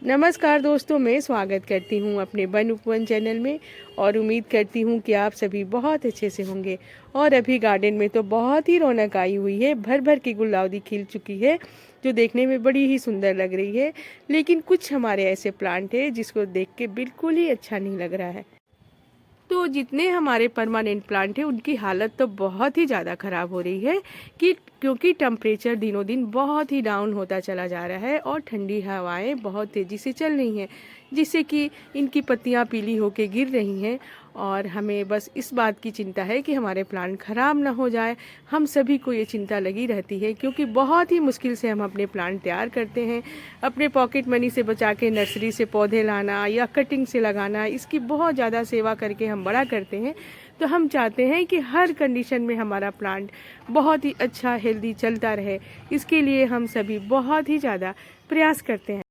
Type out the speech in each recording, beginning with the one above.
नमस्कार दोस्तों, मैं स्वागत करती हूँ अपने वन उपवन चैनल में और उम्मीद करती हूँ कि आप सभी बहुत अच्छे से होंगे। और अभी गार्डन में तो बहुत ही रौनक आई हुई है, भर भर की गुलाउदी खिल चुकी है जो देखने में बड़ी ही सुंदर लग रही है। लेकिन कुछ हमारे ऐसे प्लांट हैं जिसको देख के बिल्कुल ही अच्छा नहीं लग रहा है। तो जितने हमारे परमानेंट प्लांट हैं उनकी हालत तो बहुत ही ज़्यादा ख़राब हो रही है क्योंकि टेम्परेचर दिनों दिन बहुत ही डाउन होता चला जा रहा है और ठंडी हवाएं बहुत तेज़ी से चल रही हैं, जिससे कि इनकी पत्तियां पीली होके गिर रही हैं। और हमें बस इस बात की चिंता है कि हमारे प्लांट ख़राब ना हो जाए। हम सभी को ये चिंता लगी रहती है क्योंकि बहुत ही मुश्किल से हम अपने प्लांट तैयार करते हैं। अपने पॉकेट मनी से बचा के नर्सरी से पौधे लाना या कटिंग से लगाना, इसकी बहुत ज़्यादा सेवा करके हम बड़ा करते हैं। तो हम चाहते हैं कि हर कंडीशन में हमारा प्लांट बहुत ही अच्छा हेल्दी चलता रहे। इसके लिए हम सभी बहुत ही ज़्यादा प्रयास करते हैं।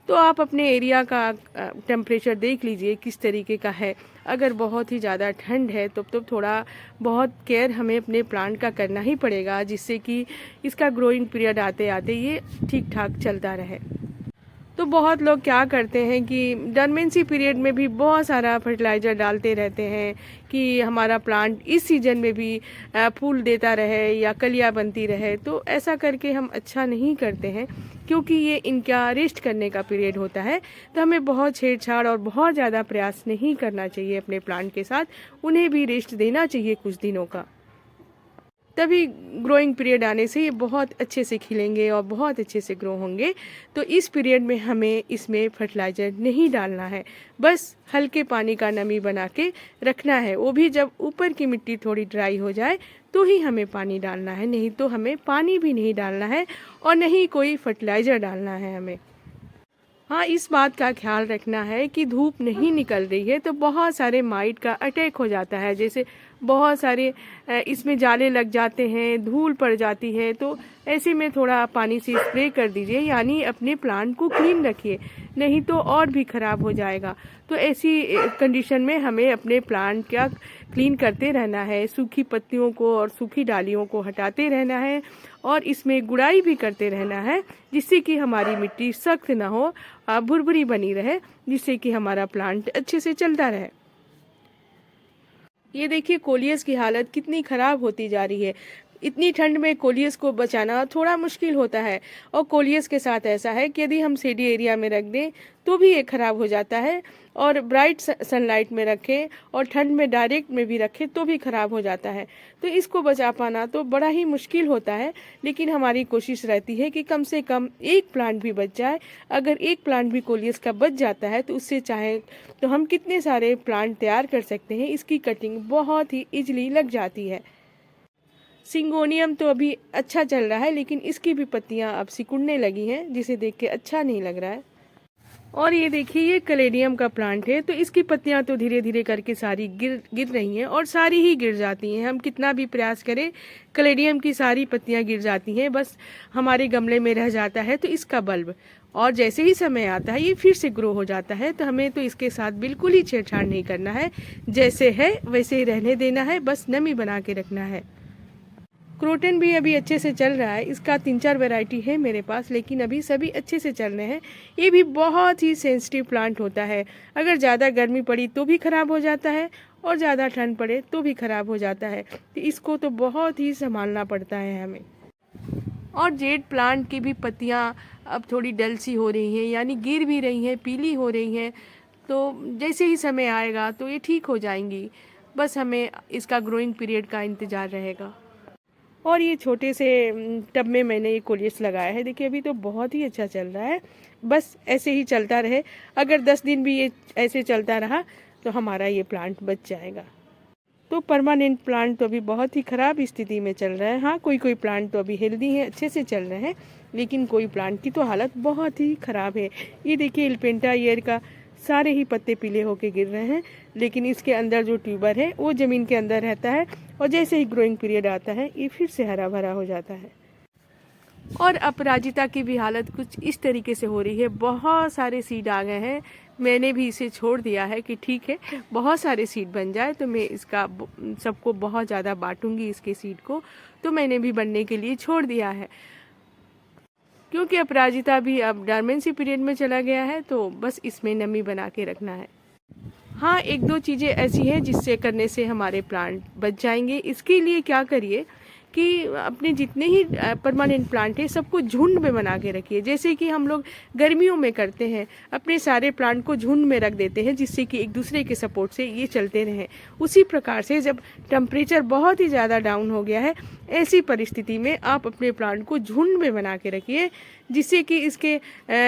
तो आप अपने एरिया का टेम्परेचर देख लीजिए किस तरीके का है। अगर बहुत ही ज़्यादा ठंड है तो थोड़ा बहुत केयर हमें अपने प्लांट का करना ही पड़ेगा, जिससे कि इसका ग्रोइंग पीरियड आते आते ये ठीक ठाक चलता रहे। तो बहुत लोग क्या करते हैं कि डोरमेंसी पीरियड में भी बहुत सारा फर्टिलाइज़र डालते रहते हैं कि हमारा प्लांट इस सीज़न में भी फूल देता रहे या कलियां बनती रहे। तो ऐसा करके हम अच्छा नहीं करते हैं क्योंकि ये इनका रेस्ट करने का पीरियड होता है। तो हमें बहुत छेड़छाड़ और बहुत ज़्यादा प्रयास नहीं करना चाहिए अपने प्लांट के साथ। उन्हें भी रेस्ट देना चाहिए कुछ दिनों का, तभी ग्रोइंग पीरियड आने से ये बहुत अच्छे से खिलेंगे और बहुत अच्छे से ग्रो होंगे। तो इस पीरियड में हमें इसमें फर्टिलाइज़र नहीं डालना है, बस हल्के पानी का नमी बना के रखना है। वो भी जब ऊपर की मिट्टी थोड़ी ड्राई हो जाए तो ही हमें पानी डालना है, नहीं तो हमें पानी भी नहीं डालना है और नहीं कोई फर्टिलाइज़र डालना है हमें। हाँ, इस बात का ख्याल रखना है कि धूप नहीं निकल रही है तो बहुत सारे माइट का अटैक हो जाता है। जैसे बहुत सारे इसमें जाले लग जाते हैं, धूल पड़ जाती है। तो ऐसे में थोड़ा पानी से स्प्रे कर दीजिए, यानी अपने प्लांट को क्लीन रखिए, नहीं तो और भी ख़राब हो जाएगा। तो ऐसी कंडीशन में हमें अपने प्लांट का क्लीन करते रहना है, सूखी पत्तियों को और सूखी डालियों को हटाते रहना है और इसमें गुड़ाई भी करते रहना है, जिससे कि हमारी मिट्टी सख्त ना हो, भुरभुरी बनी रहे, जिससे कि हमारा प्लांट अच्छे से चलता रहे। ये देखिए कोलियस की हालत कितनी खराब होती जा रही है। इतनी ठंड में कोलियस को बचाना थोड़ा मुश्किल होता है। और कोलियस के साथ ऐसा है कि यदि हम शेडी एरिया में रख दें तो भी ये खराब हो जाता है, और ब्राइट सनलाइट में रखें और ठंड में डायरेक्ट में भी रखें तो भी खराब हो जाता है। तो इसको बचा पाना तो बड़ा ही मुश्किल होता है, लेकिन हमारी कोशिश रहती है कि कम से कम एक प्लांट भी बच जाए। अगर एक प्लांट भी कोलियस का बच जाता है तो उससे चाहे तो हम कितने सारे प्लांट तैयार कर सकते हैं। इसकी कटिंग बहुत ही इजीली लग जाती है। सिंगोनियम तो अभी अच्छा चल रहा है, लेकिन इसकी भी पत्तियां अब सिकुड़ने लगी हैं, जिसे देख के अच्छा नहीं लग रहा है। और ये देखिए ये कलेडियम का प्लांट है, तो इसकी पत्तियां तो धीरे धीरे करके सारी गिर गिर रही हैं और सारी ही गिर जाती हैं। हम कितना भी प्रयास करें, कलेडियम की सारी पत्तियां गिर जाती हैं, बस हमारे गमले में रह जाता है तो इसका बल्ब। और जैसे ही समय आता है ये फिर से ग्रो हो जाता है। तो हमें तो इसके साथ बिल्कुल ही छेड़छाड़ नहीं करना है, जैसे है वैसे ही रहने देना है, बस नमी बना के रखना है। क्रोटन भी अभी अच्छे से चल रहा है, इसका 3-4 वैरायटी है मेरे पास, लेकिन अभी सभी अच्छे से चल रहे हैं। ये भी बहुत ही सेंसिटिव प्लांट होता है, अगर ज़्यादा गर्मी पड़ी तो भी ख़राब हो जाता है और ज़्यादा ठंड पड़े तो भी ख़राब हो जाता है। तो इसको तो बहुत ही संभालना पड़ता है हमें। और जेड प्लांट की भी पत्तियाँ अब थोड़ी डल सी हो रही हैं, यानी गिर भी रही हैं, पीली हो रही हैं। तो जैसे ही समय आएगा तो ये ठीक हो जाएंगी, बस हमें इसका ग्रोइंग पीरियड का इंतज़ार रहेगा। और ये छोटे से टब में मैंने ये कोलियस लगाया है, देखिए अभी तो बहुत ही अच्छा चल रहा है। बस ऐसे ही चलता रहे, अगर 10 दिन भी ये ऐसे चलता रहा तो हमारा ये प्लांट बच जाएगा। तो परमानेंट प्लांट तो अभी बहुत ही ख़राब स्थिति में चल रहा है। हाँ, कोई कोई प्लांट तो अभी हेल्दी है, अच्छे से चल रहे हैं, लेकिन कोई प्लांट की तो हालत बहुत ही ख़राब है। ये देखिए एल्पेंटा ईयर का सारे ही पत्ते पीले होके गिर रहे हैं, लेकिन इसके अंदर जो ट्यूबर है वो ज़मीन के अंदर रहता है और जैसे ही ग्रोइंग पीरियड आता है ये फिर से हरा भरा हो जाता है। और अपराजिता की भी हालत कुछ इस तरीके से हो रही है। बहुत सारे सीड आ गए हैं, मैंने भी इसे छोड़ दिया है कि ठीक है बहुत सारे सीड बन जाए तो मैं इसका सबको बहुत ज़्यादा बांटूंगी इसके सीड को, तो मैंने भी बनने के लिए छोड़ दिया है। क्योंकि अपराजिता भी अब डोर्मेंसी पीरियड में चला गया है, तो बस इसमें नमी बना के रखना है। हाँ, एक दो चीज़ें ऐसी हैं जिससे करने से हमारे प्लांट बच जाएंगे। इसके लिए क्या करिए कि अपने जितने ही परमानेंट प्लांट है सबको झुंड में बना के रखिए। जैसे कि हम लोग गर्मियों में करते हैं, अपने सारे प्लांट को झुंड में रख देते हैं जिससे कि एक दूसरे के सपोर्ट से ये चलते रहें। उसी प्रकार से जब टेम्परेचर बहुत ही ज़्यादा डाउन हो गया है, ऐसी परिस्थिति में आप अपने प्लांट को झुंड में बना के रखिए, जिससे कि इसके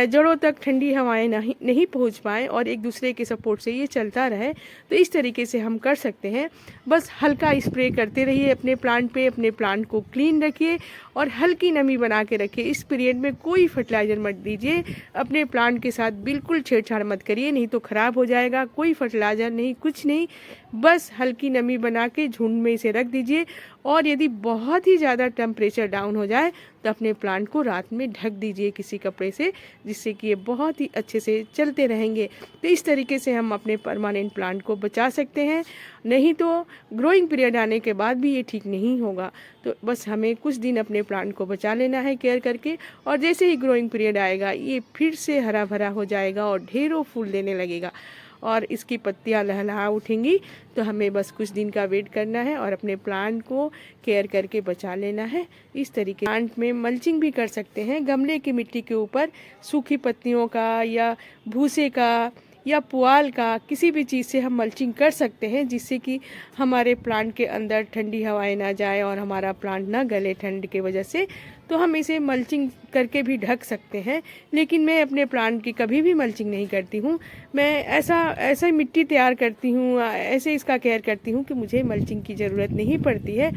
जड़ों तक ठंडी हवाएं नहीं पहुंच पाएँ और एक दूसरे के सपोर्ट से ये चलता रहे। तो इस तरीके से हम कर सकते हैं। बस हल्का स्प्रे करते रहिए अपने प्लांट पे, अपने प्लांट को क्लीन रखिए और हल्की नमी बना के रखिए। इस पीरियड में कोई फर्टिलाइज़र मत दीजिए, अपने प्लांट के साथ बिल्कुल छेड़छाड़ मत करिए, नहीं तो ख़राब हो जाएगा। कोई फर्टिलाइज़र नहीं, कुछ नहीं, बस हल्की नमी बना के झुंड में इसे रख दीजिए। और यदि बहुत ही ज़्यादा टेम्परेचर डाउन हो जाए तो अपने प्लांट को रात में ढक दीजिए किसी कपड़े से, जिससे कि ये बहुत ही अच्छे से चलते रहेंगे। तो इस तरीके से हम अपने परमानेंट प्लांट को बचा सकते हैं। नहीं तो ग्रोइंग पीरियड आने के बाद भी ये ठीक नहीं होगा। तो बस हमें कुछ दिन अपने प्लांट को बचा लेना है केयर करके, और जैसे ही ग्रोइंग पीरियड आएगा ये फिर से हरा भरा हो जाएगा और ढेरों फूल देने लगेगा और इसकी पत्तियां लहलहा उठेंगी। तो हमें बस कुछ दिन का वेट करना है और अपने प्लांट को केयर करके बचा लेना है। इस तरीके प्लांट में मल्चिंग भी कर सकते हैं। गमले की मिट्टी के ऊपर सूखी पत्तियों का या भूसे का या पुआल का किसी भी चीज़ से हम मल्चिंग कर सकते हैं, जिससे कि हमारे प्लांट के अंदर ठंडी हवाएं ना जाए और हमारा प्लांट ना गले ठंड के वजह से। तो हम इसे मल्चिंग करके भी ढक सकते हैं। लेकिन मैं अपने प्लांट की कभी भी मल्चिंग नहीं करती हूँ। मैं ऐसा मिट्टी तैयार करती हूँ, ऐसे इसका केयर करती हूँ कि मुझे मल्चिंग की ज़रूरत नहीं पड़ती है।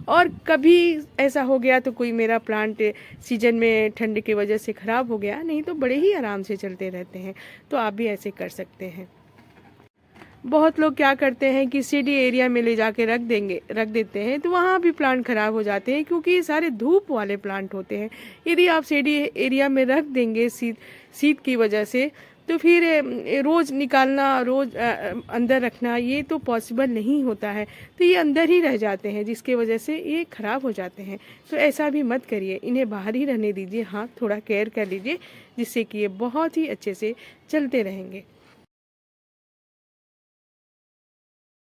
और कभी ऐसा हो गया तो कोई मेरा प्लांट सीजन में ठंड की वजह से ख़राब हो गया, नहीं तो बड़े ही आराम से चलते रहते हैं। तो आप भी ऐसे कर सकते हैं। बहुत लोग क्या करते हैं कि सीडी एरिया में ले जाके रख देते हैं, तो वहाँ भी प्लांट खराब हो जाते हैं, क्योंकि ये सारे धूप वाले प्लांट होते हैं। यदि आप सीडी एरिया में रख देंगे शीत की वजह से, तो फिर रोज़ निकालना, रोज़ अंदर रखना ये तो पॉसिबल नहीं होता है। तो ये अंदर ही रह जाते हैं, जिसके वजह से ये ख़राब हो जाते हैं। तो ऐसा भी मत करिए, इन्हें बाहर ही रहने दीजिए। हाँ, थोड़ा केयर कर लीजिए, जिससे कि ये बहुत ही अच्छे से चलते रहेंगे।